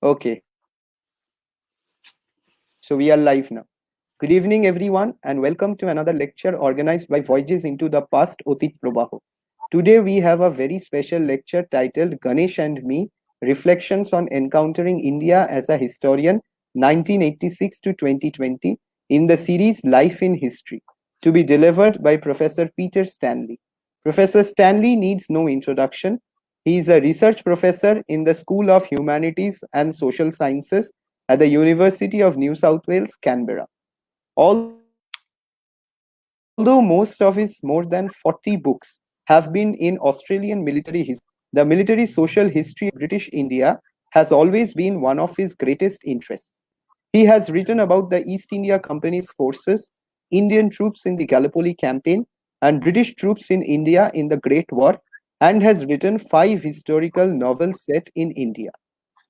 Okay, so we are live now. Good evening, everyone, and welcome to another lecture organized by Voyages into the Past Otit Probaho. Today, we have a very special lecture titled Ganesh and Me Reflections on Encountering India as a Historian 1986 to 2020 in the series Life in History, to be delivered by Professor Peter Stanley. Professor Stanley needs no introduction. He is a research professor in the School of Humanities and Social Sciences at the University of New South Wales, Canberra. Although most of his more than 40 books have been in Australian military history, the military social history of British India has always been one of his greatest interests. He has written about the East India Company's forces, Indian troops in the Gallipoli campaign, and British troops in India in the Great War, and has written 5 historical novels set in India.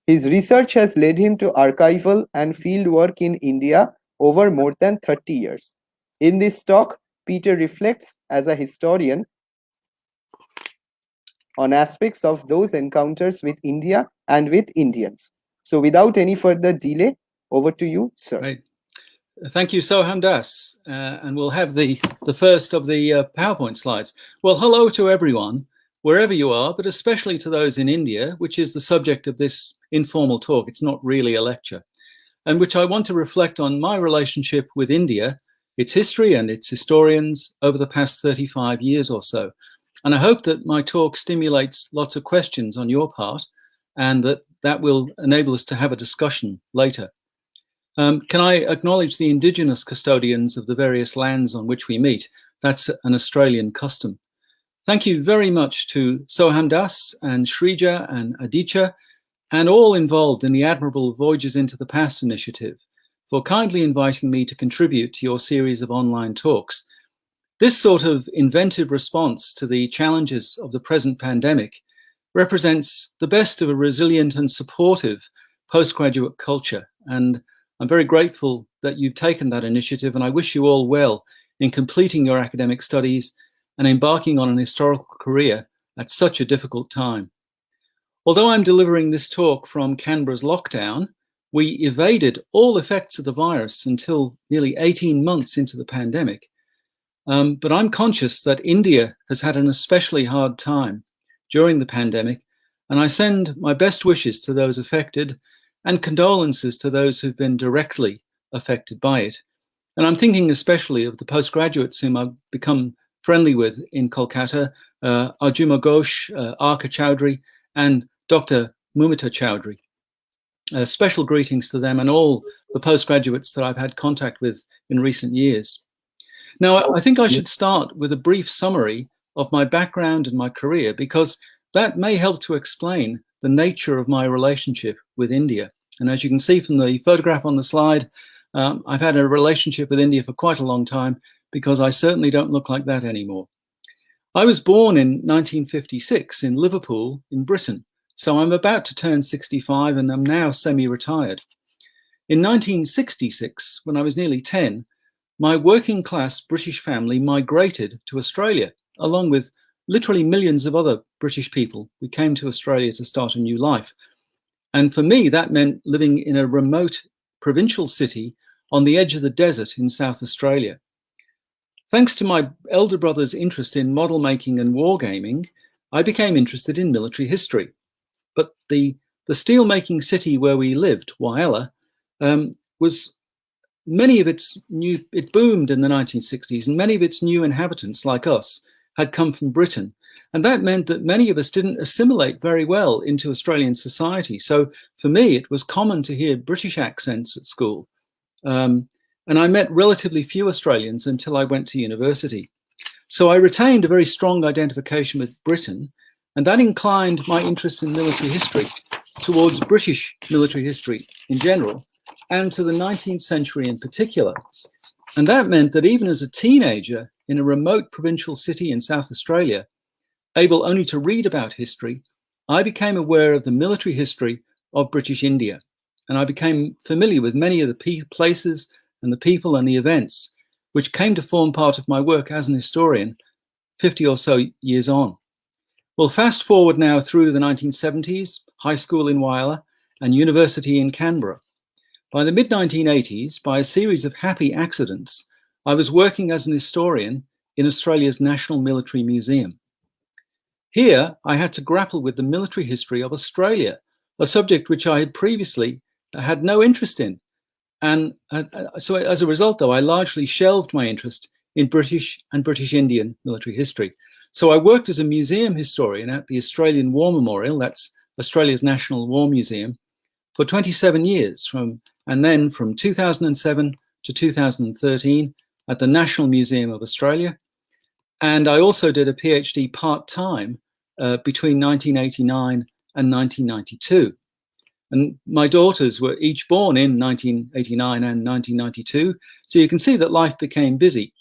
His research has led him to archival and field work in India over more than 30 years. In this talk, Peter reflects as a historian on aspects of those encounters with India and with Indians. So without any further delay, over to you, sir. Right. Thank you, Soham Das. And we'll have the first of the PowerPoint slides. Well, hello to everyone, wherever you are, but especially to those in India, which is the subject of this informal talk. It's not really a lecture, and which I want to reflect on my relationship with India, its history and its historians over the past 35 years or so. And I hope that my talk stimulates lots of questions on your part, and that will enable us to have a discussion later. Can I acknowledge the indigenous custodians of the various lands on which we meet? That's an Australian custom. Thank you very much to Soham Das and Shrija and Aditya and all involved in the admirable Voyages into the Past initiative for kindly inviting me to contribute to your series of online talks. This sort of inventive response to the challenges of the present pandemic represents the best of a resilient and supportive postgraduate culture, and I'm very grateful that you've taken that initiative, and I wish you all well in completing your academic studies and embarking on an historical career at such a difficult time. Although I'm delivering this talk from Canberra's lockdown, we evaded all effects of the virus until nearly 18 months into the pandemic. But I'm conscious that India has had an especially hard time during the pandemic, and I send my best wishes to those affected and condolences to those who've been directly affected by it. And I'm thinking especially of the postgraduates whom I've become friendly with in Kolkata, Arjuma Ghosh, Arka Chowdhury, and Dr. Mumita Chowdhury. Special greetings to them and all the postgraduates that I've had contact with in recent years. Now, I think I should start with a brief summary of my background and my career, because that may help to explain the nature of my relationship with India. And as you can see from the photograph on the slide, I've had a relationship with India for quite a long time, because I certainly don't look like that anymore. I was born in 1956 in Liverpool in Britain, so I'm about to turn 65 and I'm now semi-retired. In 1966, when I was nearly 10, my working class British family migrated to Australia, along with literally millions of other British people. We came to Australia to start a new life. And for me, that meant living in a remote provincial city on the edge of the desert in South Australia. Thanks to my elder brother's interest in model making and wargaming, I became interested in military history. But the steel-making city where we lived, Whyalla, was it boomed in the 1960s, and many of its new inhabitants, like us, had come from Britain. And that meant that many of us didn't assimilate very well into Australian society. So for me, it was common to hear British accents at school. And I met relatively few Australians until I went to university. So I retained a very strong identification with Britain, and that inclined my interest in military history towards British military history in general, and to the 19th century in particular. And that meant that even as a teenager in a remote provincial city in South Australia, able only to read about history, I became aware of the military history of British India. And I became familiar with many of the places and the people and the events which came to form part of my work as an historian 50 or so years on. Well, fast forward now through the 1970s, high school in Whyalla, and university in Canberra. By the mid-1980s, by a series of happy accidents, I was working as an historian in Australia's National Military Museum. Here, I had to grapple with the military history of Australia, a subject which I had previously had no interest in. And so as a result, though, I largely shelved my interest in British and British Indian military history. So I worked as a museum historian at the Australian War Memorial, that's Australia's National War Museum, for 27 years, and then from 2007 to 2013 at the National Museum of Australia. And I also did a PhD part-time between 1989 and 1992. And my daughters were each born in 1989 and 1992, so you can see that life became busy.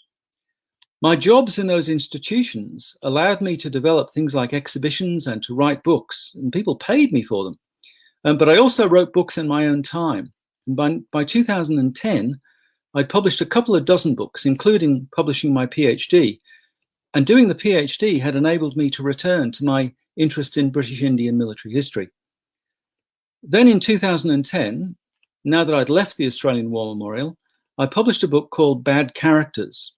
My jobs in those institutions allowed me to develop things like exhibitions and to write books, and people paid me for them. But I also wrote books in my own time. And by 2010, I'd published a couple of dozen books, including publishing my PhD. And doing the PhD had enabled me to return to my interest in British Indian military history. Then in 2010, now that I'd left the Australian War Memorial, I published a book called Bad Characters.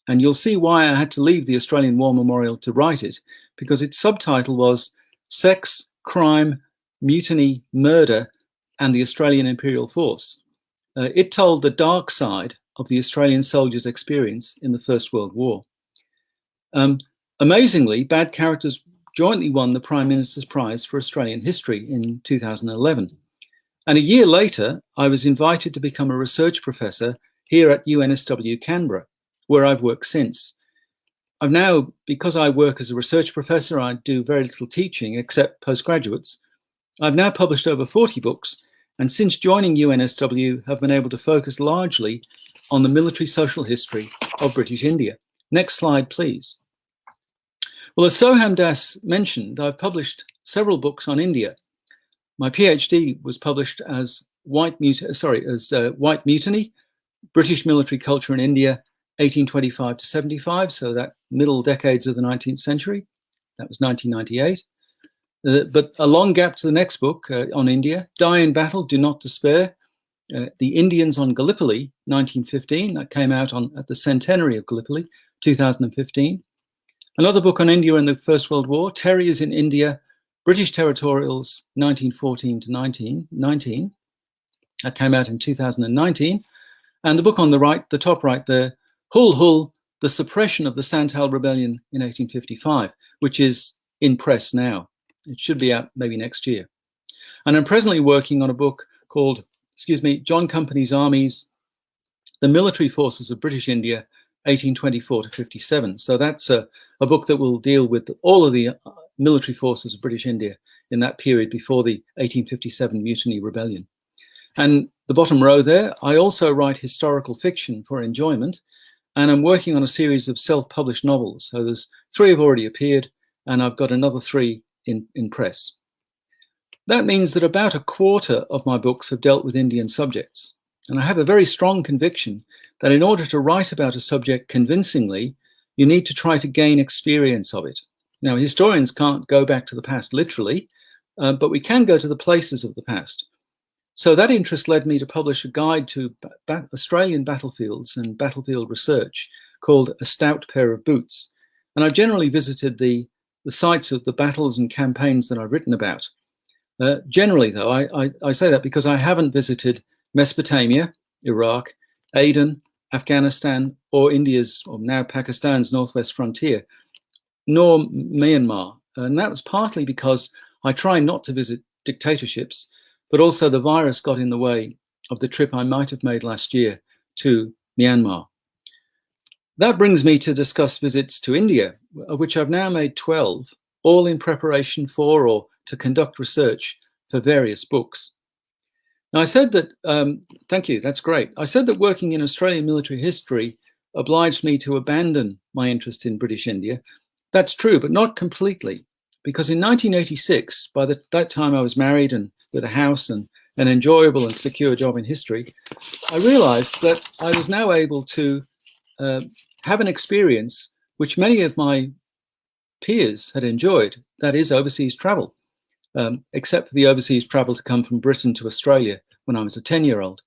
And you'll see why I had to leave the Australian War Memorial to write it, because its subtitle was Sex, Crime, Mutiny, Murder, and the Australian Imperial Force. It told the dark side of the Australian soldiers' experience in the First World War. Amazingly, Bad Characters jointly won the Prime Minister's Prize for Australian History in 2011. And a year later, I was invited to become a research professor here at UNSW Canberra, where I've worked since. I've now, because I work as a research professor, I do very little teaching except postgraduates. I've now published over 40 books, and since joining UNSW, have been able to focus largely on the military social history of British India. Next slide, please. Well, as Soham Das mentioned, I've published several books on India. My PhD was published as White Mutiny, British Military Culture in India, 1825 to 75, so that middle decades of the 19th century. That was 1998. But a long gap to the next book on India, Die in Battle, Do Not Despair, The Indians on Gallipoli, 1915. That came out at the centenary of Gallipoli, 2015. Another book on India in the First World War, Terriers in India, British Territorials, 1914 to 1919. That came out in 2019. And the book on the right, the top right there, Hull Hull, The Suppression of the Santal Rebellion in 1855, which is in press now. It should be out maybe next year. And I'm presently working on a book called, John Company's Armies, The Military Forces of British India, 1824 to 57. So that's a book that will deal with all of the military forces of British India in that period before the 1857 Mutiny Rebellion. And the bottom row there, I also write historical fiction for enjoyment, and I'm working on a series of self-published novels. So there's 3 have already appeared, and I've got another 3 in press. That means that about a quarter of my books have dealt with Indian subjects. And I have a very strong conviction that in order to write about a subject convincingly, you need to try to gain experience of it. Now, historians can't go back to the past literally, but we can go to the places of the past. So that interest led me to publish a guide to Australian battlefields and battlefield research called A Stout Pair of Boots. And I've generally visited the sites of the battles and campaigns that I've written about. Generally, though, I say that because I haven't visited Mesopotamia, Iraq, Aden, Afghanistan, or India's, or now Pakistan's northwest frontier, nor Myanmar. And that was partly because I try not to visit dictatorships, but also the virus got in the way of the trip I might have made last year to Myanmar. That brings me to discuss visits to India, of which I've now made 12, all in preparation for or to conduct research for various books. Now, I said that, thank you, that's great. I said that working in Australian military history obliged me to abandon my interest in British India. That's true, but not completely, because in 1986, by that time I was married and with a house and an enjoyable and secure job in history, I realized that I was now able to have an experience which many of my peers had enjoyed, that is overseas travel. except for the overseas travel to come from Britain to Australia when I was a 10-year-old.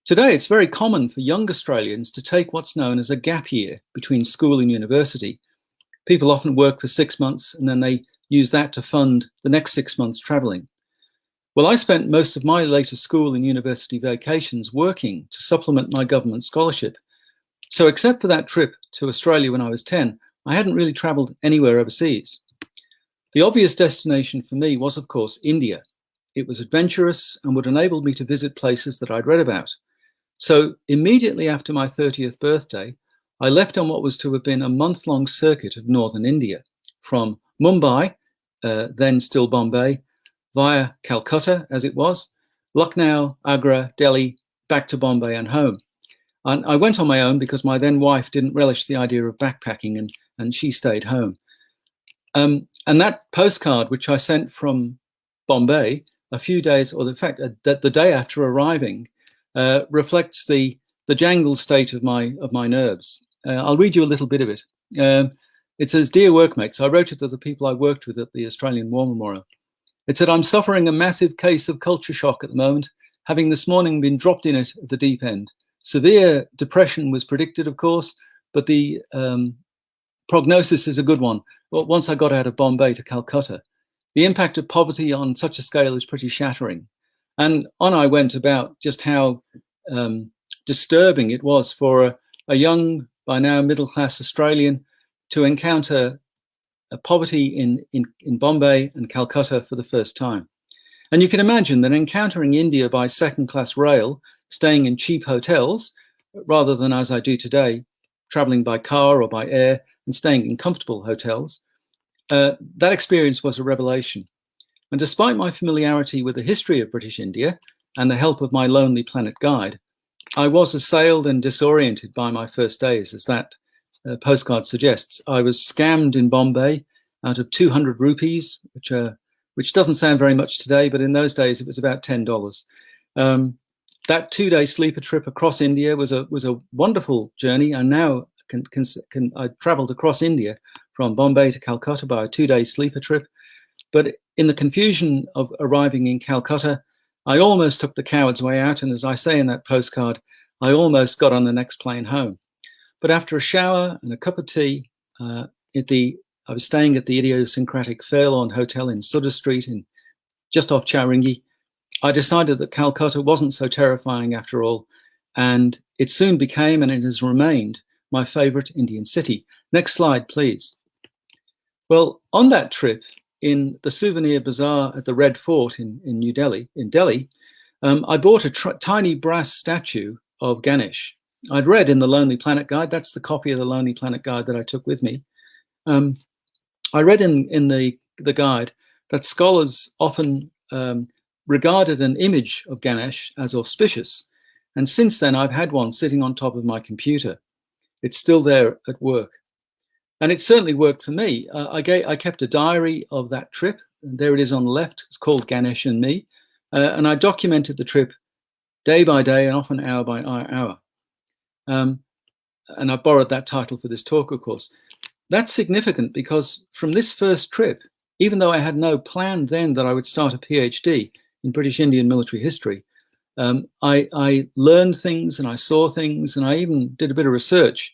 Today, it's very common for young Australians to take what's known as a gap year between school and university. People often work for 6 months and then they use that to fund the next 6 months traveling. Well, I spent most of my later school and university vacations working to supplement my government scholarship. So except for that trip to Australia when I was 10, I hadn't really traveled anywhere overseas. The obvious destination for me was, of course, India. It was adventurous and would enable me to visit places that I'd read about. So immediately after my 30th birthday, I left on what was to have been a month-long circuit of northern India, from Mumbai, then still Bombay, via Calcutta, as it was, Lucknow, Agra, Delhi, back to Bombay and home. And I went on my own because my then wife didn't relish the idea of backpacking and she stayed home. And that postcard, which I sent from Bombay a few days, or in fact, the day after arriving, reflects the jangled state of my nerves. I'll read you a little bit of it. It says, "Dear workmates," I wrote it to the people I worked with at the Australian War Memorial. It said, "I'm suffering a massive case of culture shock at the moment, having this morning been dropped in it at the deep end. Severe depression was predicted, of course, but the prognosis is a good one. Well, once I got out of Bombay to Calcutta, the impact of poverty on such a scale is pretty shattering." And on I went about just how disturbing it was for a young, by now middle-class Australian to encounter poverty in Bombay and Calcutta for the first time. And you can imagine that encountering India by second-class rail, staying in cheap hotels, rather than as I do today, traveling by car or by air and staying in comfortable hotels, that experience was a revelation. And despite my familiarity with the history of British India and the help of my Lonely Planet guide, I was assailed and disoriented by my first days, as that postcard suggests. I was scammed in Bombay out of 200 rupees, which doesn't sound very much today, but in those days it was about $10. That 2-day sleeper trip across India was a wonderful journey. And now I traveled across India from Bombay to Calcutta by a 2-day sleeper trip. But in the confusion of arriving in Calcutta, I almost took the coward's way out. And as I say in that postcard, I almost got on the next plane home. But after a shower and a cup of tea, I was staying at the idiosyncratic Fairlawn Hotel in Sudder Street, just off Chowringhee. I decided that Calcutta wasn't so terrifying after all, and it soon became, and it has remained, my favorite Indian city. Next slide, please. Well, on that trip, in the souvenir bazaar at the Red Fort in Delhi, I bought a tiny brass statue of Ganesh. I'd read in the Lonely Planet guide, that's the copy of the Lonely Planet guide that I took with me. I read in the guide that scholars often regarded an image of Ganesh as auspicious. And since then, I've had one sitting on top of my computer. It's still there at work. And it certainly worked for me. I kept a diary of that trip, and there it is on the left. It's called Ganesh and Me. And I documented the trip day by day and often hour by hour. And I borrowed that title for this talk, of course. That's significant because from this first trip, even though I had no plan then that I would start a PhD in British Indian military history, I learned things and I saw things, and I even did a bit of research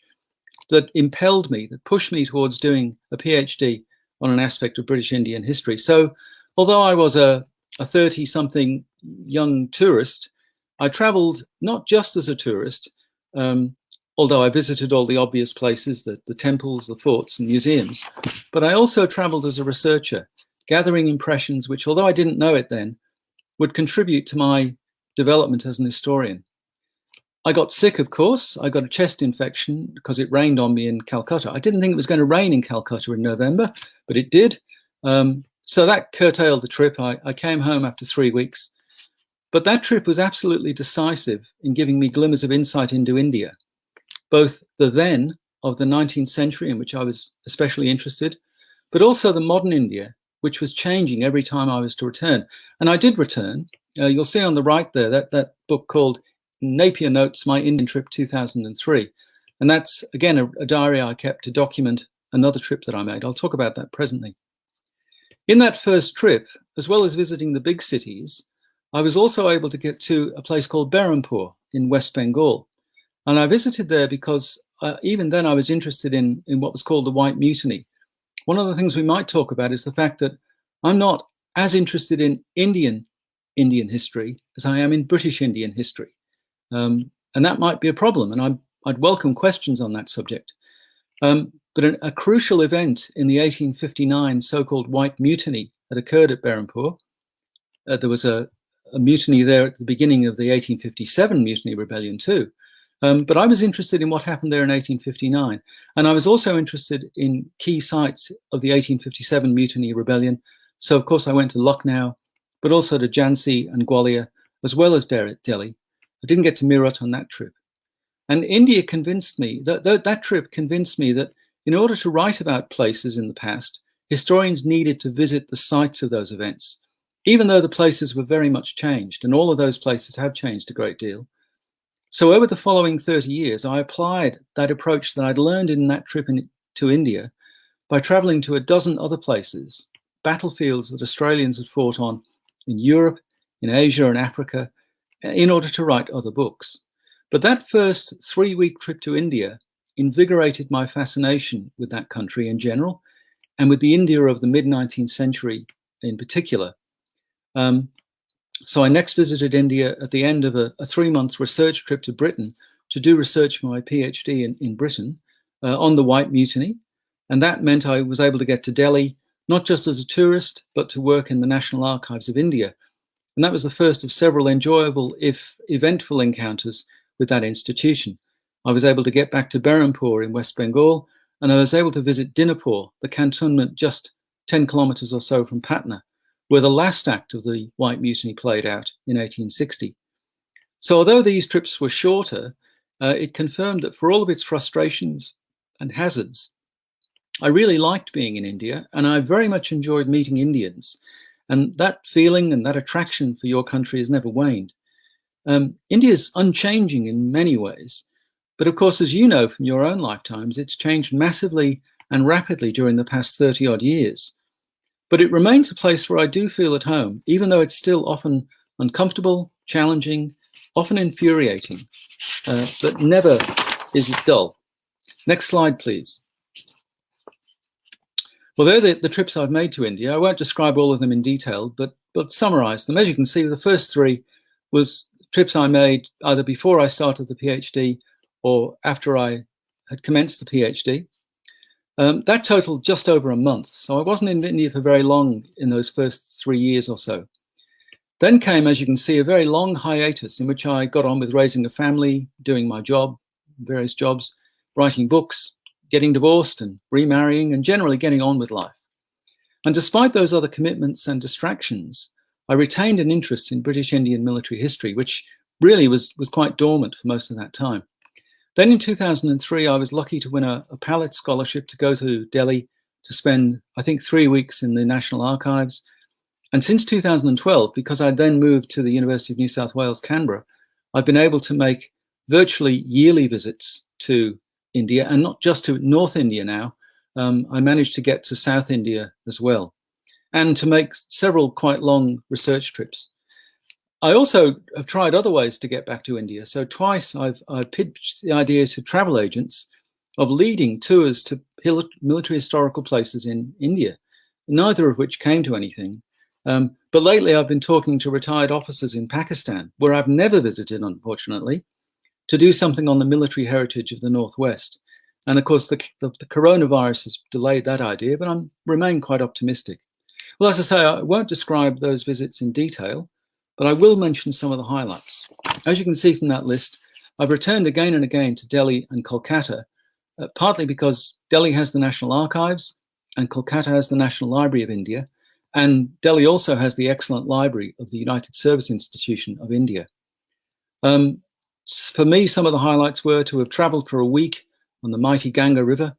that impelled me, that pushed me towards doing a PhD on an aspect of British Indian history. So although I was a 30-something young tourist, I traveled not just as a tourist, although I visited all the obvious places, the temples, the forts and museums, but I also traveled as a researcher, gathering impressions which, although I didn't know it then, would contribute to my development as an historian. I got sick, of course. I got a chest infection because it rained on me in Calcutta. I didn't think it was going to rain in Calcutta in November, but it did. So that curtailed the trip. I came home after 3 weeks. But that trip was absolutely decisive in giving me glimmers of insight into India, both the then of the 19th century, in which I was especially interested, but also the modern India, which was changing every time I was to return. And I did return. You'll see on the right there, that book called Napier Notes, My Indian Trip 2003. And that's, again, a diary I kept to document another trip that I made. I'll talk about that presently. In that first trip, as well as visiting the big cities, I was also able to get to a place called Berhampur in West Bengal. And I visited there because even then I was interested in what was called the White Mutiny. One of the things we might talk about is the fact that I'm not as interested in Indian history as I am in British Indian history. And that might be a problem, and I'd welcome questions on that subject. But a crucial event in the 1859 so-called White Mutiny that occurred at Berhampur, there was a mutiny there at the beginning of the 1857 Mutiny Rebellion too. But I was interested in what happened there in 1859. And I was also interested in key sites of the 1857 Mutiny Rebellion. So, of course, I went to Lucknow, but also to Jhansi and Gwalior, as well as Delhi. I didn't get to Meerut on that trip. And India convinced me, that trip convinced me that in order to write about places in the past, historians needed to visit the sites of those events, even though the places were very much changed, and all of those places have changed a great deal. So over the following 30 years, I applied that approach that I'd learned in that trip to India by traveling to a dozen other places, battlefields that Australians had fought on in Europe, in Asia and Africa, in order to write other books. But that first 3-week trip to India invigorated my fascination with that country in general, and with the India of the mid-19th century in particular. So I next visited India at the end of a 3-month research trip to Britain to do research for my PhD in Britain on the White Mutiny. And that meant I was able to get to Delhi, not just as a tourist, but to work in the National Archives of India. And that was the first of several enjoyable, if eventful, encounters with that institution. I was able to get back to Berhampur in West Bengal, and I was able to visit Dinapur, the cantonment just 10 kilometers or so from Patna, where the last act of the White Mutiny played out in 1860. So although these trips were shorter, it confirmed that for all of its frustrations and hazards, I really liked being in India, and I very much enjoyed meeting Indians. And that feeling and that attraction for your country has never waned. India is unchanging in many ways, but of course, as you know from your own lifetimes, it's changed massively and rapidly during the past 30-odd years. But it remains a place where I do feel at home, even though it's still often uncomfortable, challenging, often infuriating, but never is it dull. Next slide, please. Well, they're the trips I've made to India. I won't describe all of them in detail, but summarize them. As you can see, the first 3 was trips I made either before I started the PhD or after I had commenced the PhD. That totaled just over a month. So I wasn't in India for very long in those first 3 years or so. Then came, as you can see, a very long hiatus in which I got on with raising a family, doing my job, various jobs, writing books, getting divorced and remarrying, and generally getting on with life. And despite those other commitments and distractions, I retained an interest in British Indian military history, which really was quite dormant for most of that time. Then in 2003, I was lucky to win a Pallitt Scholarship to go to Delhi to spend, I think, 3 weeks in the National Archives. And since 2012, because I then moved to the University of New South Wales, Canberra, I've been able to make virtually yearly visits to India, and not just to North India now. I managed to get to South India as well, and to make several quite long research trips. I also have tried other ways to get back to India. So twice I've pitched the idea to travel agents of leading tours to military historical places in India, neither of which came to anything. But lately I've been talking to retired officers in Pakistan, where I've never visited, unfortunately, to do something on the military heritage of the Northwest. And of course, the coronavirus has delayed that idea, but I remain quite optimistic. Well, as I say, I won't describe those visits in detail, but I will mention some of the highlights. As you can see from that list, I've returned again and again to Delhi and Kolkata, partly because Delhi has the National Archives and Kolkata has the National Library of India, and Delhi also has the excellent library of the United Service Institution of India. For me, some of the highlights were to have traveled for a week on the mighty Ganga River,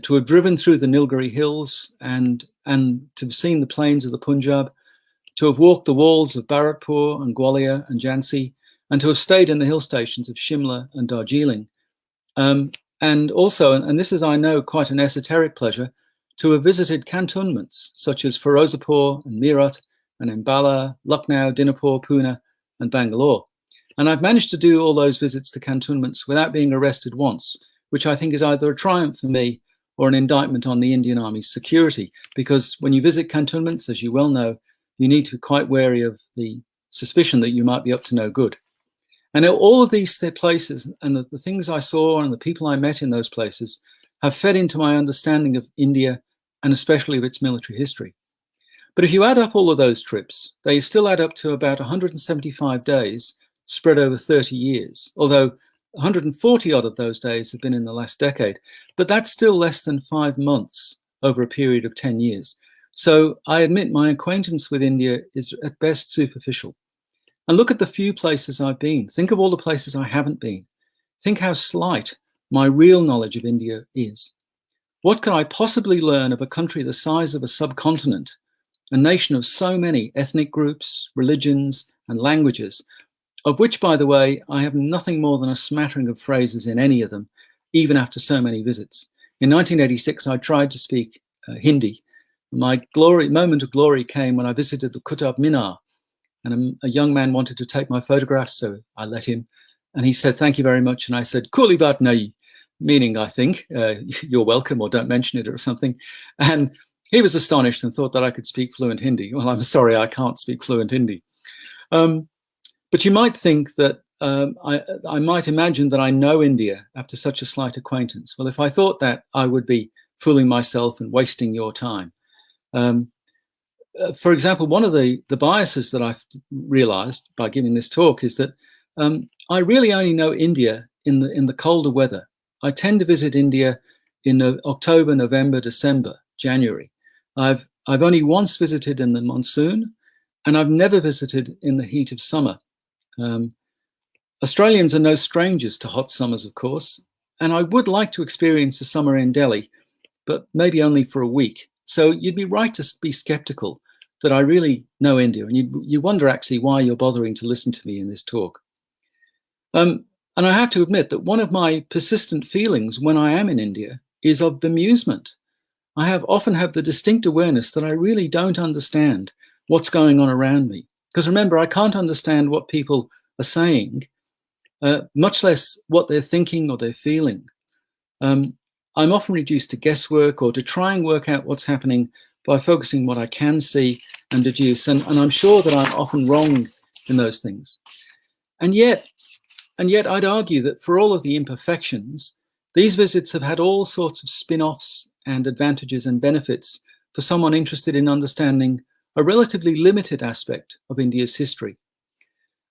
to have driven through the Nilgiri Hills and to have seen the plains of the Punjab, to have walked the walls of Bharatpur and Gwalior and Jhansi, and to have stayed in the hill stations of Shimla and Darjeeling. And also, and this is, I know, quite an esoteric pleasure, to have visited cantonments such as Firozapur and Meerut and Ambala, Lucknow, Dinapur, Pune, and Bangalore. And I've managed to do all those visits to cantonments without being arrested once, which I think is either a triumph for me or an indictment on the Indian Army's security. Because when you visit cantonments, as you well know, you need to be quite wary of the suspicion that you might be up to no good. And all of these places and the things I saw and the people I met in those places have fed into my understanding of India and especially of its military history. But if you add up all of those trips, they still add up to about 175 days spread over 30 years, although 140 odd of those days have been in the last decade. But that's still less than 5 months over a period of 10 years. So I admit my acquaintance with India is at best superficial. And look at the few places I've been. Think of all the places I haven't been. Think how slight my real knowledge of India is. What could I possibly learn of a country the size of a subcontinent, a nation of so many ethnic groups, religions, and languages, of which, by the way, I have nothing more than a smattering of phrases in any of them, even after so many visits. In 1986, I tried to speak Hindi. My moment of glory came when I visited the Qutb Minar, and a young man wanted to take my photographs, so I let him. And he said, "Thank you very much." And I said, "Kuli baat nahi," meaning, I think, you're welcome or don't mention it or something. And he was astonished and thought that I could speak fluent Hindi. Well, I'm sorry, I can't speak fluent Hindi. But you might think that I might imagine that I know India after such a slight acquaintance. Well, if I thought that, I would be fooling myself and wasting your time. For example, one of the biases that I've realized by giving this talk is that I really only know India in the colder weather. I tend to visit India in October, November, December, January. I've only once visited in the monsoon, and I've never visited in the heat of summer. Australians are no strangers to hot summers, of course, and I would like to experience a summer in Delhi, but maybe only for a week. So you'd be right to be skeptical that I really know India, and you wonder actually why you're bothering to listen to me in this talk. And I have to admit that one of my persistent feelings when I am in India is of bemusement. I have often had the distinct awareness that I really don't understand what's going on around me. Because remember, I can't understand what people are saying, much less what they're thinking or they're feeling. I'm often reduced to guesswork or to try and work out what's happening by focusing what I can see and deduce. And I'm sure that I'm often wrong in those things. And yet I'd argue that for all of the imperfections, these visits have had all sorts of spin-offs and advantages and benefits for someone interested in understanding a relatively limited aspect of India's history.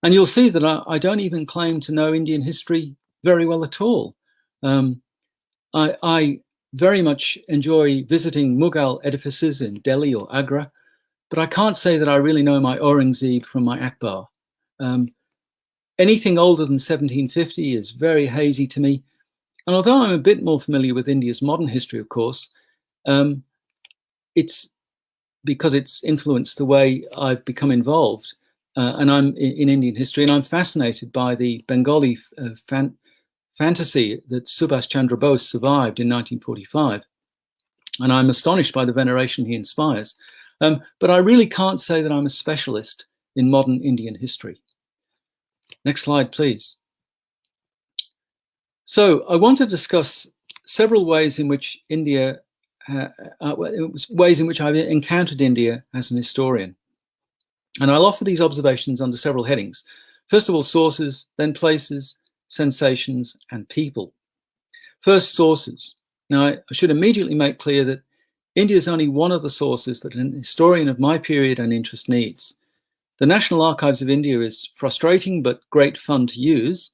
And you'll see that I don't even claim to know Indian history very well at all. I very much enjoy visiting Mughal edifices in Delhi or Agra, but I can't say that I really know my Aurangzeb from my Akbar. Anything older than 1750 is very hazy to me. And although I'm a bit more familiar with India's modern history, of course, it's because it's influenced the way I've become involved. And I'm in Indian history, and I'm fascinated by the Bengali fantasy that Subhash Chandra Bose survived in 1945. And I'm astonished by the veneration he inspires. But I really can't say that I'm a specialist in modern Indian history. Next slide, please. So I want to discuss several ways in which I've encountered India as an historian. And I'll offer these observations under several headings. First of all, sources, then places, sensations, and people. First, sources. Now, I should immediately make clear that India is only one of the sources that an historian of my period and interest needs. The National Archives of India is frustrating but great fun to use.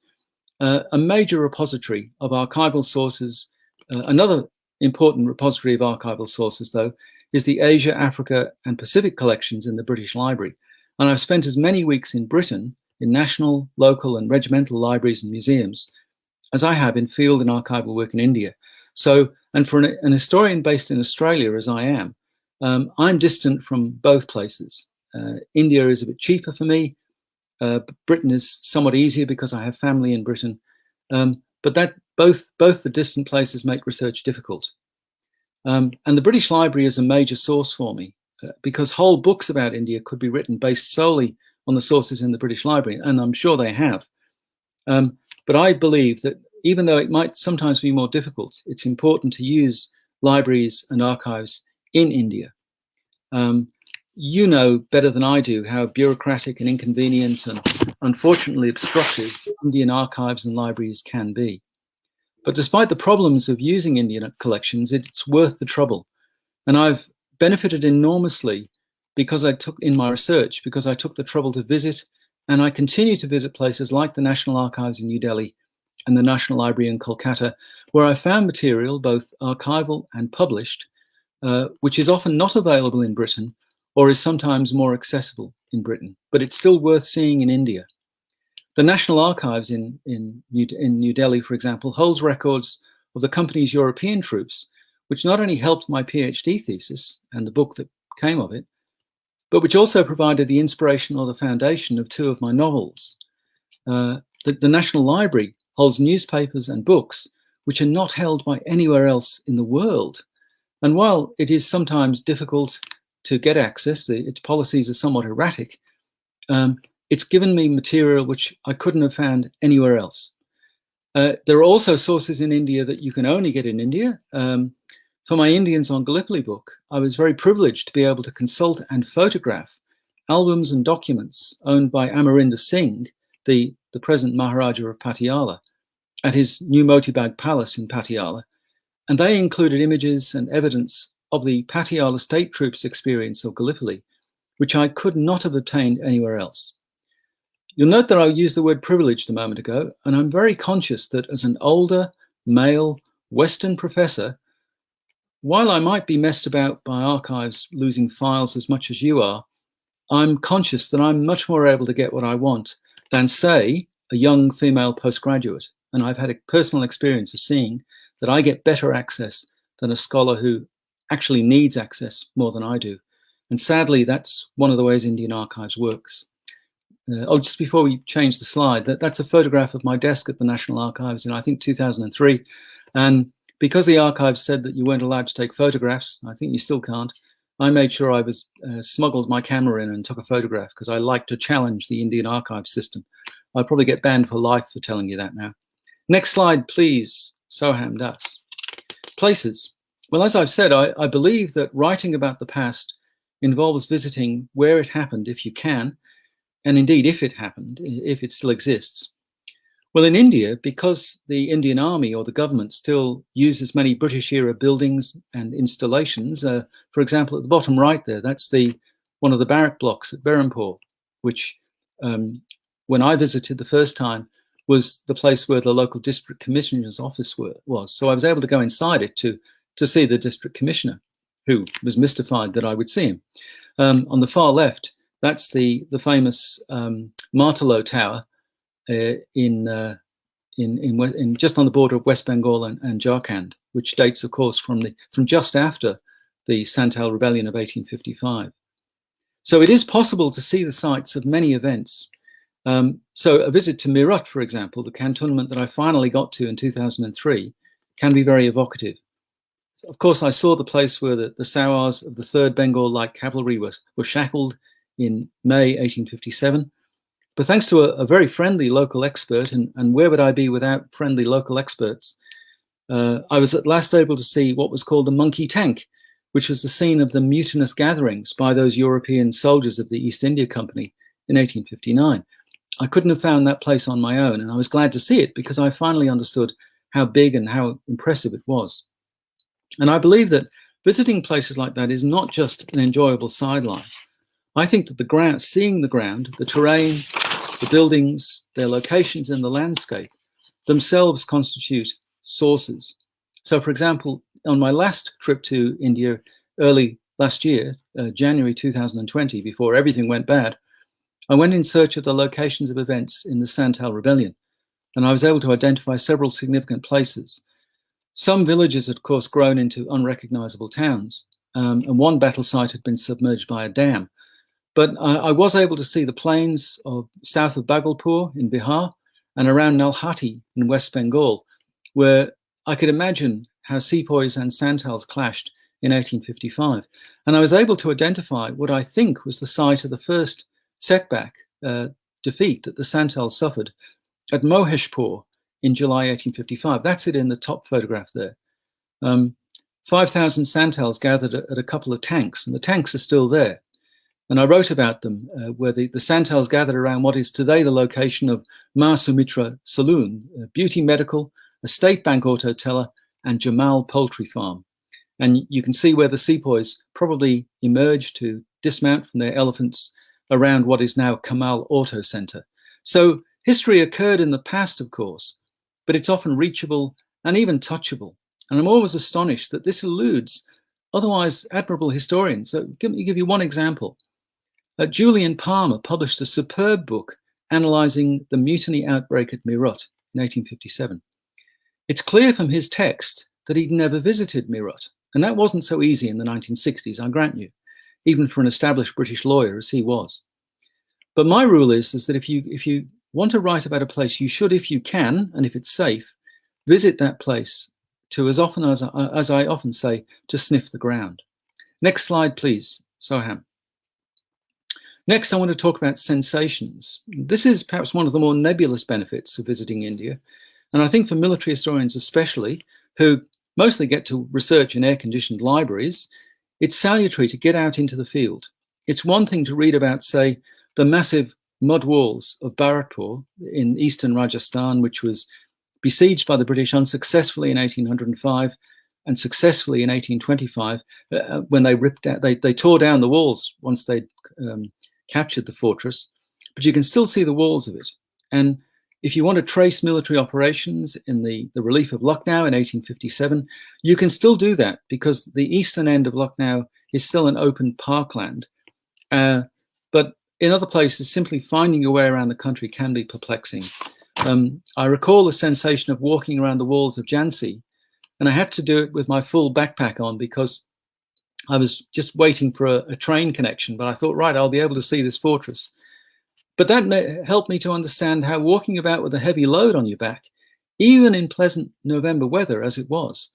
A major repository of archival sources. Another important repository of archival sources, though, is the Asia, Africa, and Pacific collections in the British Library. And I've spent as many weeks in Britain in national, local, and regimental libraries and museums as I have in field and archival work in India. So, and for an historian based in Australia, as I am, I'm distant from both places. India is a bit cheaper for me. Britain is somewhat easier because I have family in Britain. But that both the distant places make research difficult. And the British Library is a major source for me. because whole books about India could be written based solely on the sources in the British Library, and I'm sure they have. But I believe that even though it might sometimes be more difficult, it's important to use libraries and archives in India. You know better than I do how bureaucratic and inconvenient and unfortunately obstructive Indian archives and libraries can be. But despite the problems of using Indian collections, it's worth the trouble. And I've benefited enormously because I took the trouble to visit, and I continue to visit places like the National Archives in New Delhi and the National Library in Kolkata, where I found material, both archival and published, which is often not available in Britain or is sometimes more accessible in Britain, but it's still worth seeing in India. The National Archives in New Delhi, for example, holds records of the company's European troops, which not only helped my PhD thesis and the book that came of it, but which also provided the inspiration or the foundation of two of my novels. The National Library holds newspapers and books which are not held by anywhere else in the world. And while it is sometimes difficult to get access, its policies are somewhat erratic, it's given me material which I couldn't have found anywhere else. There are also sources in India that you can only get in India. For my Indians on Gallipoli book, I was very privileged to be able to consult and photograph albums and documents owned by Amarinder Singh, the present Maharaja of Patiala, at his new Motibag Palace in Patiala. And they included images and evidence of the Patiala state troops' experience of Gallipoli, which I could not have obtained anywhere else. You'll note that I used the word privileged a moment ago, and I'm very conscious that as an older, male, Western professor, while I might be messed about by archives losing files as much as you are, I'm conscious that I'm much more able to get what I want than, say, a young female postgraduate. And I've had a personal experience of seeing that I get better access than a scholar who actually needs access more than I do. And sadly, that's one of the ways Indian Archives works. Just before we change the slide, that's a photograph of my desk at the National Archives in, I think, 2003. And because the archives said that you weren't allowed to take photographs, I think you still can't, I made sure I was smuggled my camera in and took a photograph because I like to challenge the Indian archive system. I'll probably get banned for life for telling you that now. Next slide, please. Soham Das. Places. Well, as I've said, I believe that writing about the past involves visiting where it happened, if you can, and indeed if it happened, if it still exists. Well, in India, because the Indian Army or the government still uses many British-era buildings and installations, for example, at the bottom right there, that's one of the barrack blocks at Berhampur, which, when I visited the first time, was the place where the local district commissioner's office was. So I was able to go inside it to see the district commissioner, who was mystified that I would see him. On the far left, that's the famous Martelo Tower in just on the border of West Bengal and Jharkhand, which dates, of course, from just after the Santal Rebellion of 1855. So it is possible to see the sites of many events. So a visit to Meerut, for example, the cantonment that I finally got to in 2003, can be very evocative. Of course, I saw the place where the Sawars of the 3rd Bengal Light Cavalry were shackled in May 1857. But thanks to a very friendly local expert, and where would I be without friendly local experts, I was at last able to see what was called the Monkey Tank, which was the scene of the mutinous gatherings by those European soldiers of the East India Company in 1859. I couldn't have found that place on my own, and I was glad to see it because I finally understood how big and how impressive it was. And I believe that visiting places like that is not just an enjoyable sideline. I think that seeing the ground, the terrain, the buildings, their locations in the landscape themselves constitute sources. So, for example, on my last trip to India early last year, January 2020, before everything went bad, I went in search of the locations of events in the Santal Rebellion, and I was able to identify several significant places. Some villages had, of course, grown into unrecognizable towns, and one battle site had been submerged by a dam. But I was able to see the plains south of Bhagalpur in Bihar and around Nalhati in West Bengal, where I could imagine how sepoys and Santals clashed in 1855. And I was able to identify what I think was the site of the first setback defeat that the Santals suffered at Moheshpur in July 1855. That's it in the top photograph there. 5,000 Santals gathered at a couple of tanks, and the tanks are still there. And I wrote about them, where the Santals gathered around what is today the location of Ma Sumitra Saloon, Beauty Medical, a State Bank auto teller, and Jamal Poultry Farm. And you can see where the sepoys probably emerged to dismount from their elephants around what is now Kamal Auto Center. So history occurred in the past, of course, but it's often reachable and even touchable. And I'm always astonished that this eludes otherwise admirable historians. So let me give you one example. Julian Palmer published a superb book analyzing the mutiny outbreak at Meerut in 1857. It's clear from his text that he'd never visited Meerut, and that wasn't so easy in the 1960s, I grant you, even for an established British lawyer as he was. But my rule is that if you want to write about a place, you should, if you can, and if it's safe, visit that place to, as often as I often say, to sniff the ground. Next slide, please, Soham. Next, I want to talk about sensations. This is perhaps one of the more nebulous benefits of visiting India. And I think for military historians especially, who mostly get to research in air-conditioned libraries, it's salutary to get out into the field. It's one thing to read about, say, the massive mud walls of Bharatpur in eastern Rajasthan, which was besieged by the British unsuccessfully in 1805 and successfully in 1825, when they tore down the walls once they'd captured the fortress, but you can still see the walls of it. And if you want to trace military operations in the relief of Lucknow in 1857, you can still do that because the eastern end of Lucknow is still an open parkland. But in other places, simply finding your way around the country can be perplexing. I recall the sensation of walking around the walls of Jhansi, and I had to do it with my full backpack on because I was just waiting for a train connection, but I thought, right, I'll be able to see this fortress. But that helped me to understand how walking about with a heavy load on your back, even in pleasant November weather as it was,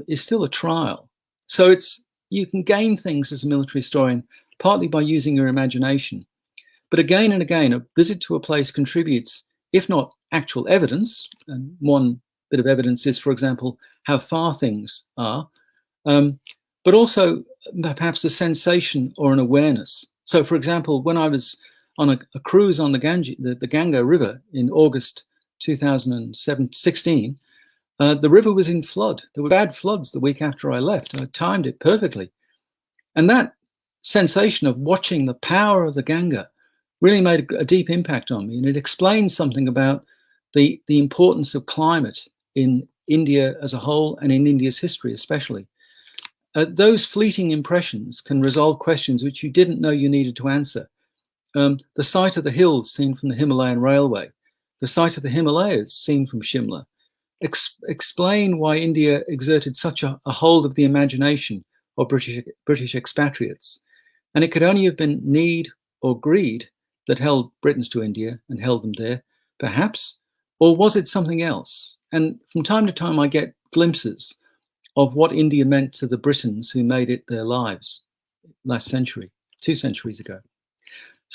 is still a trial. So you can gain things as a military historian, partly by using your imagination. But again and again, a visit to a place contributes, if not actual evidence, and one bit of evidence is, for example, how far things are, but also perhaps a sensation or an awareness. So, for example, when I was on a cruise on the Ganga River in August 2016, the river was in flood. There were bad floods the week after I left. I timed it perfectly. And that sensation of watching the power of the Ganga really made a deep impact on me. And it explains something about the importance of climate in India as a whole and in India's history especially. Those fleeting impressions can resolve questions which you didn't know you needed to answer. The sight of the hills seen from the Himalayan railway, the sight of the Himalayas seen from Shimla, explain why India exerted such a hold of the imagination of British expatriates. And it could only have been need or greed that held Britons to India and held them there, perhaps, or was it something else? And from time to time, I get glimpses of what India meant to the Britons who made it their lives last century, 2 centuries ago.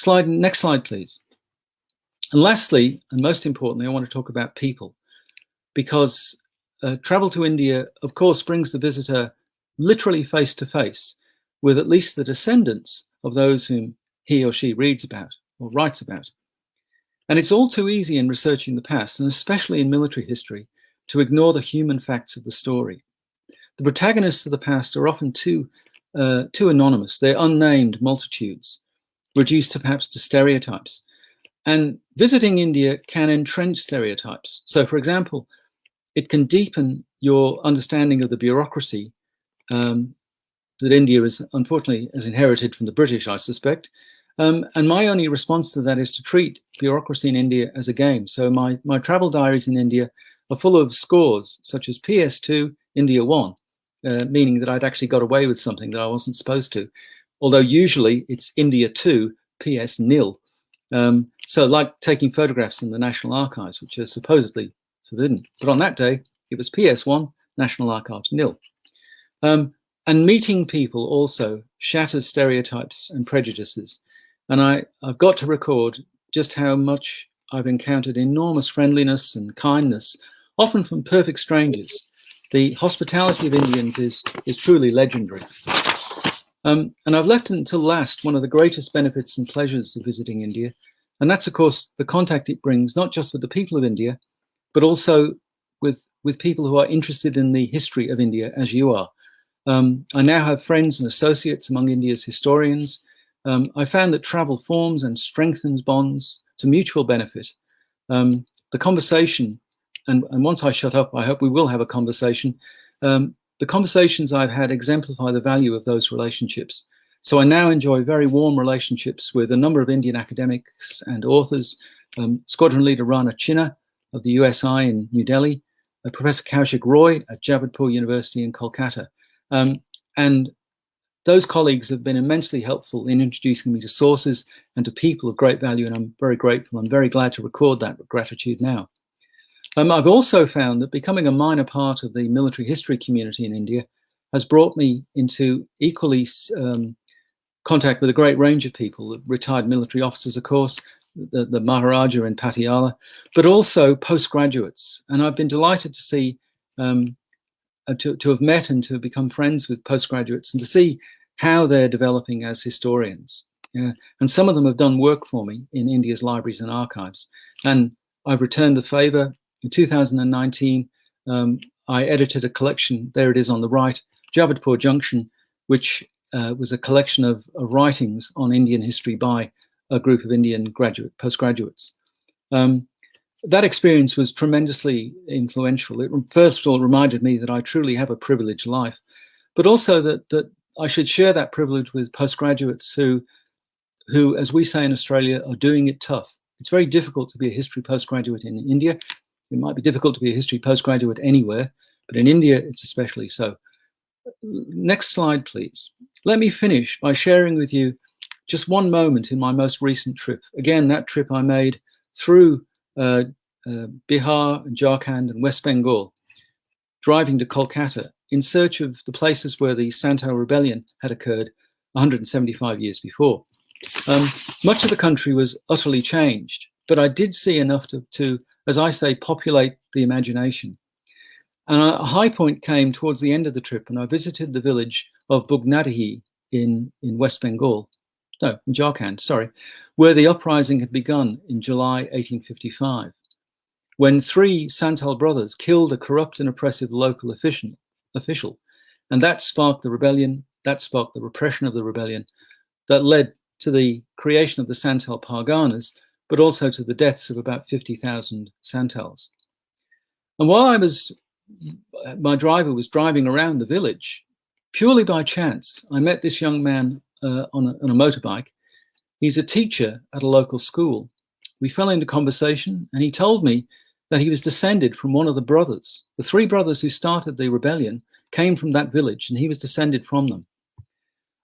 Next slide, please. And lastly, and most importantly, I want to talk about people, because travel to India, of course, brings the visitor literally face to face with at least the descendants of those whom he or she reads about or writes about. And it's all too easy in researching the past, and especially in military history, to ignore the human facts of the story. The protagonists of the past are often too anonymous. They're unnamed multitudes, reduced perhaps to stereotypes. And visiting India can entrench stereotypes. So, for example, it can deepen your understanding of the bureaucracy that India unfortunately has inherited from the British, I suspect. And my only response to that is to treat bureaucracy in India as a game. So my travel diaries in India are full of scores, such as PS2, India 1, meaning that I'd actually got away with something that I wasn't supposed to. Although usually it's India 2, PS nil. So like taking photographs in the National Archives, which are supposedly forbidden. But on that day, it was PS1, National Archives nil. And meeting people also shatters stereotypes and prejudices. And I've got to record just how much I've encountered enormous friendliness and kindness, often from perfect strangers. The hospitality of Indians is truly legendary. And I've left until last one of the greatest benefits and pleasures of visiting India. And that's, of course, the contact it brings, not just with the people of India, but also with people who are interested in the history of India, as you are. I now have friends and associates among India's historians. I found that travel forms and strengthens bonds to mutual benefit. The conversation, and once I shut up, I hope we will have a conversation. The conversations I've had exemplify the value of those relationships. So I now enjoy very warm relationships with a number of Indian academics and authors, Squadron Leader Rana Chinna of the USI in New Delhi, Professor Kaushik Roy at Jabalpur University in Kolkata. And those colleagues have been immensely helpful in introducing me to sources and to people of great value, and I'm very grateful. I'm very glad to record that gratitude now. I've also found that becoming a minor part of the military history community in India has brought me into equally contact with a great range of people, retired military officers, of course, the Maharaja in Patiala, but also postgraduates. And I've been delighted to see, to have met and to have become friends with postgraduates and to see how they're developing as historians. And some of them have done work for me in India's libraries and archives. And I've returned the favor. In 2019, I edited a collection, there it is on the right, Jabalpur Junction, which was a collection of writings on Indian history by a group of Indian postgraduates. That experience was tremendously influential. It first of all reminded me that I truly have a privileged life, but also that I should share that privilege with postgraduates who, as we say in Australia, are doing it tough. It's very difficult to be a history postgraduate in India. It might be difficult to be a history postgraduate anywhere, but in India, it's especially so. Next slide, please. Let me finish by sharing with you just one moment in my most recent trip. Again, that trip I made through Bihar and Jharkhand and West Bengal, driving to Kolkata in search of the places where the Santhal rebellion had occurred 175 years before. Much of the country was utterly changed, but I did see enough to, as I say, populate the imagination. And a high point came towards the end of the trip, and I visited the village of Bugnadahi in West Bengal, no, in Jharkhand, sorry, where the uprising had begun in July 1855, when 3 Santhal brothers killed a corrupt and oppressive local official. And that sparked the rebellion, that sparked the repression of the rebellion, that led to the creation of the Santhal Parganas, but also to the deaths of about 50,000 Santals. And while my driver was driving around the village, purely by chance, I met this young man on a motorbike. He's a teacher at a local school. We fell into conversation, and he told me that he was descended from one of the brothers. The 3 brothers who started the rebellion came from that village, and he was descended from them.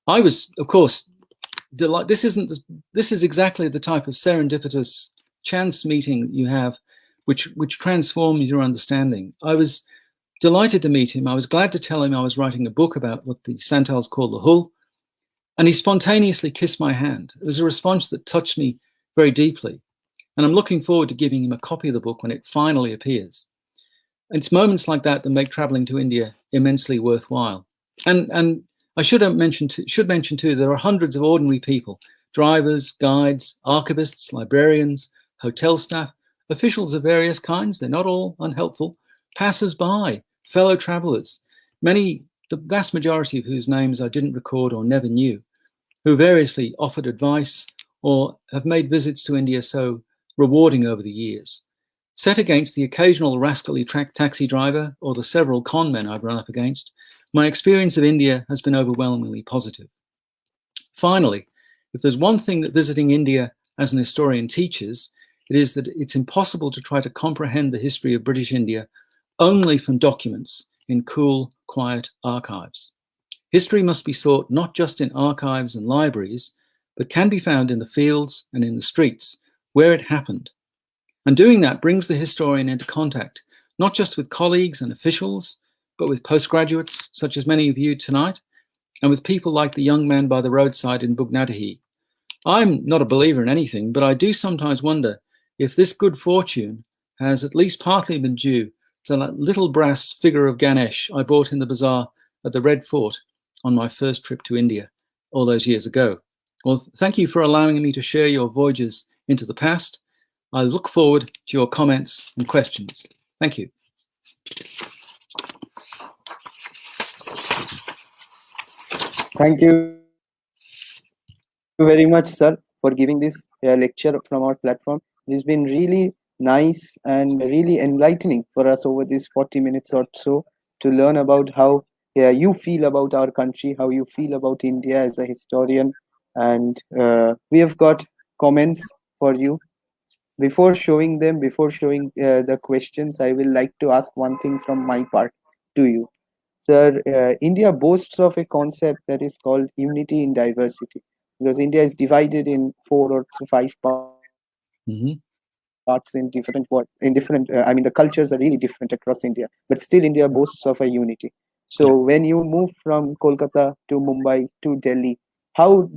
I was, of course, delighted. This is exactly the type of serendipitous chance meeting you have, which transforms your understanding. I was delighted to meet him. I was glad to tell him I was writing a book about what the Santals call the Hul, and he spontaneously kissed my hand. It was a response that touched me very deeply, and I'm looking forward to giving him a copy of the book when it finally appears. And it's moments like that that make traveling to India immensely worthwhile. And I should mention too, there are hundreds of ordinary people, drivers, guides, archivists, librarians, hotel staff, officials of various kinds, they're not all unhelpful, passers-by, fellow travelers, many, the vast majority of whose names I didn't record or never knew, who variously offered advice or have made visits to India so rewarding over the years. Set against the occasional rascally taxi driver or the several con men I've run up against, my experience of India has been overwhelmingly positive. Finally, if there's one thing that visiting India as an historian teaches, it is that it's impossible to try to comprehend the history of British India only from documents in cool, quiet archives. History must be sought not just in archives and libraries, but can be found in the fields and in the streets where it happened. And doing that brings the historian into contact, not just with colleagues and officials, but with postgraduates, such as many of you tonight, and with people like the young man by the roadside in Bugnadahi. I'm not a believer in anything, but I do sometimes wonder if this good fortune has at least partly been due to that little brass figure of Ganesh I bought in the bazaar at the Red Fort on my first trip to India all those years ago. Well, thank you for allowing me to share your voyages into the past. I look forward to your comments and questions. Thank you. Thank you very much, sir, for giving this lecture from our platform. It's been really nice and really enlightening for us over these 40 minutes or so to learn about how you feel about our country, how you feel about India as a historian. And we have got comments for you. Before showing the questions, I will like to ask one thing from my part to you. Sir, India boasts of a concept that is called unity in diversity, because India is divided in 4 or 5 parts in different, I mean, the cultures are really different across India, but still India boasts of a unity. So when you move from Kolkata to Mumbai to Delhi, how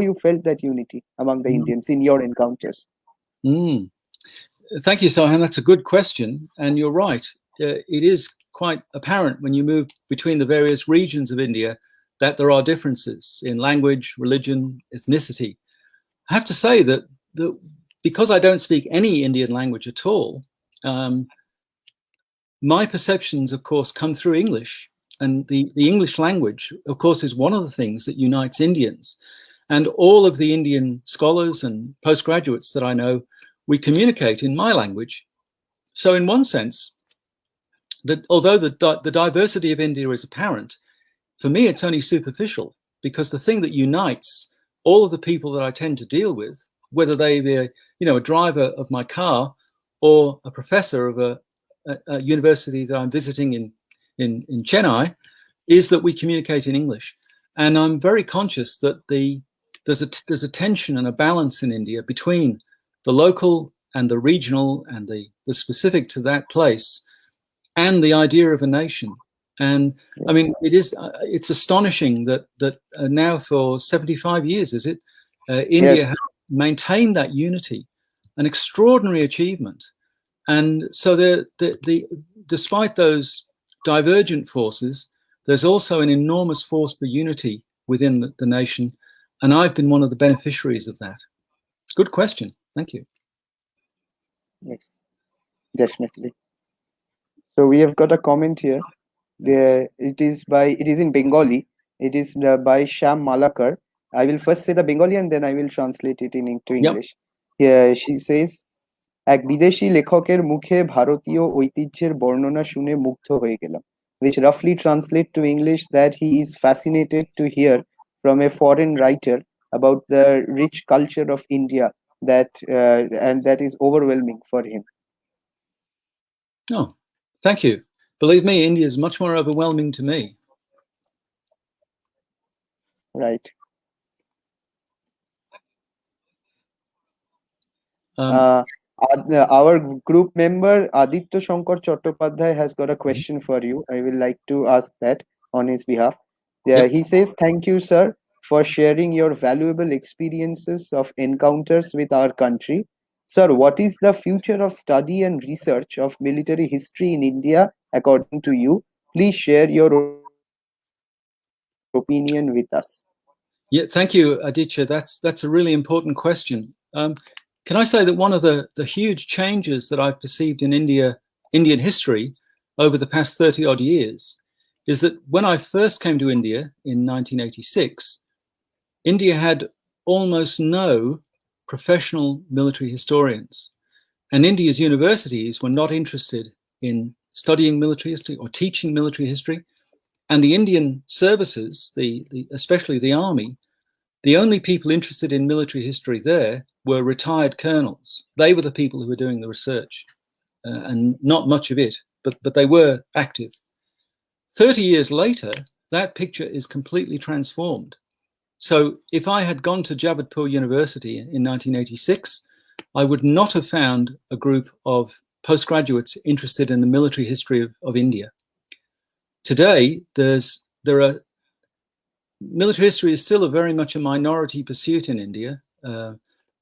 you felt that unity among the Indians in your encounters? Thank you, Sohan. That's a good question. And you're right. It is quite apparent when you move between the various regions of India that there are differences in language, religion, ethnicity. I have to say that because I don't speak any Indian language at all, my perceptions, of course, come through English. And the English language, of course, is one of the things that unites Indians. And all of the Indian scholars and postgraduates that I know, we communicate in my language. So in one sense, that although the diversity of India is apparent, for me, it's only superficial, because the thing that unites all of the people that I tend to deal with, whether they be a driver of my car or a professor of a university that I'm visiting in Chennai, is that we communicate in English. And I'm very conscious that there's a tension and a balance in India between the local and the regional and the specific to that place and the idea of a nation. And I mean, it's astonishing that now for 75 years, is it, India has maintained that unity, an extraordinary achievement. And so despite those divergent forces, there's also an enormous force for unity within the nation. And I've been one of the beneficiaries of that. Good question. Thank you. Yes, definitely. So we have got a comment here. It is in Bengali. It is by Sham Malakar. I will first say the Bengali and then I will translate it into English. Here she says, এক বিদেশি লেখকের মুখে ভারতীয় ঐতিহ্যের বর্ণনা শুনে মুগ্ধ হয়ে গেলাম, which roughly translate to English that he is fascinated to hear from a foreign writer about the rich culture of India and that is overwhelming for him. Oh, thank you. Believe me, India is much more overwhelming to me. Right. Our group member Aditya Shankar Chattopadhyay has got a question for you. I will like to ask that on his behalf. He says, thank you, sir, for sharing your valuable experiences of encounters with our country. Sir, what is the future of study and research of military history in India according to you? Please share your opinion with us. Yeah, thank you, Aditya. That's a really important question. Can I say that one of the huge changes that I've perceived in Indian history over the past 30 odd years is that when I first came to India in 1986, India had almost no professional military historians, and India's universities were not interested in studying military history or teaching military history. And the Indian services, especially the army, the only people interested in military history there were retired colonels. They were the people who were doing the research, and not much of it, but they were active. 30 years later, that picture is completely transformed. So if I had gone to Jabalpur University in 1986, I would not have found a group of postgraduates interested in the military history of India. Today, there are military history is still very much a minority pursuit in India,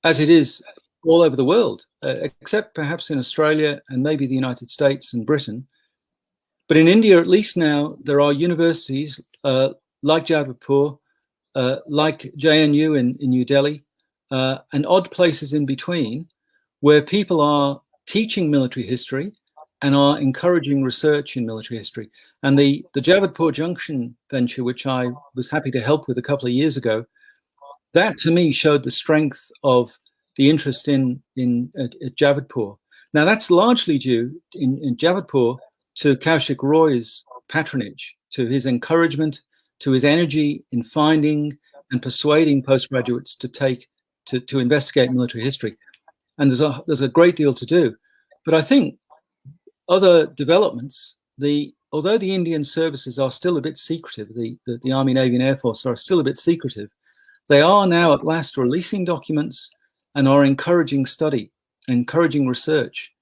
as it is all over the world, except perhaps in Australia and maybe the United States and Britain. But in India, at least now, there are universities like Jabalpur, like JNU in New Delhi, and odd places in between, where people are teaching military history and are encouraging research in military history. And the Jabalpur Junction venture, which I was happy to help with a couple of years ago, that to me showed the strength of the interest at Jabalpur. Now that's largely due in Jabalpur to Kaushik Roy's patronage, to his encouragement, to his energy in finding and persuading postgraduates to investigate military history. And there's a great deal to do. But I think other developments, although the Indian services are still a bit secretive, the Army, Navy and Air Force are still a bit secretive, they are now at last releasing documents and are encouraging study, encouraging research.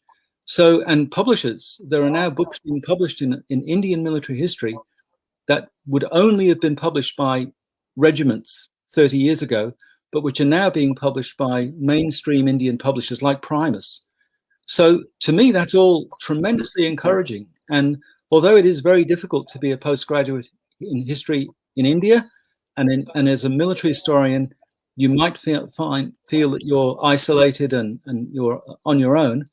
So, and publishers, there are now books being published in Indian military history that would only have been published by regiments 30 years ago, but which are now being published by mainstream Indian publishers like Primus. So to me, that's all tremendously encouraging. And although it is very difficult to be a postgraduate in history in India, and as a military historian, you might feel that you're isolated and you're on your own,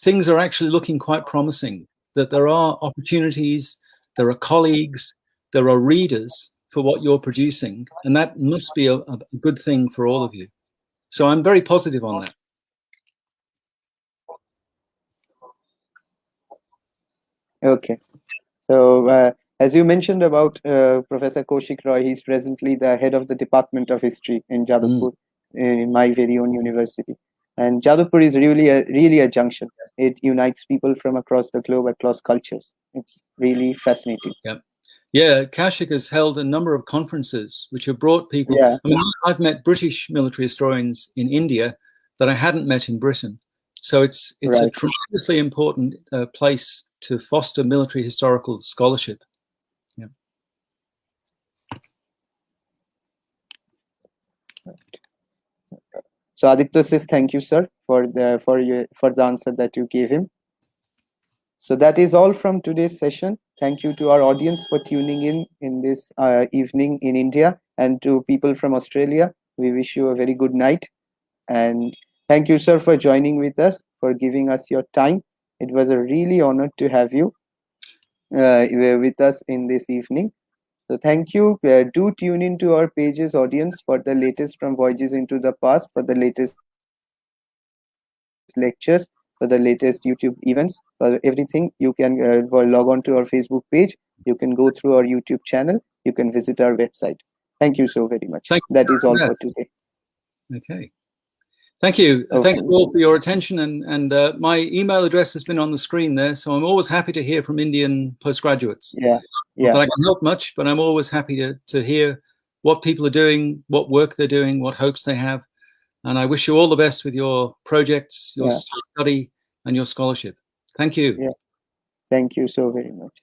things are actually looking quite promising, that there are opportunities, there are colleagues, there are readers for what you're producing, and that must be a good thing for all of you. So I'm very positive on that. Okay. So as you mentioned about Professor Kaushik Roy, he's presently the head of the Department of History in Jabalpur, in my very own university. And Jabalpur is really a junction. It unites people from across the globe, across cultures. It's really fascinating. Yeah, Kaushik has held a number of conferences which have brought people. Yeah. I mean, I've met British military historians in India that I hadn't met in Britain. So it's right. A tremendously important place to foster military historical scholarship. Yeah. So Aditya says thank you, sir, for the answer that you gave him. So that is all from today's session. Thank you to our audience for tuning in this evening in India, and to people from Australia. We wish you a very good night. And thank you, sir, for joining with us, for giving us your time. It was a really honor to have you with us in this evening. So thank you. Do tune into our pages, audience, for the latest from Voyages into the Past, for the latest lectures, for the latest YouTube events, for everything. You can log on to our Facebook page. You can go through our YouTube channel. You can visit our website. Thank you so very much. That is all for today. Okay. Thank you. Okay. Thanks all for your attention. And my email address has been on the screen there. So I'm always happy to hear from Indian postgraduates. Yeah. Not that I can help much, but I'm always happy to hear what people are doing, what work they're doing, what hopes they have. And I wish you all the best with your projects, your study, and your scholarship. Thank you. Yeah. Thank you so very much.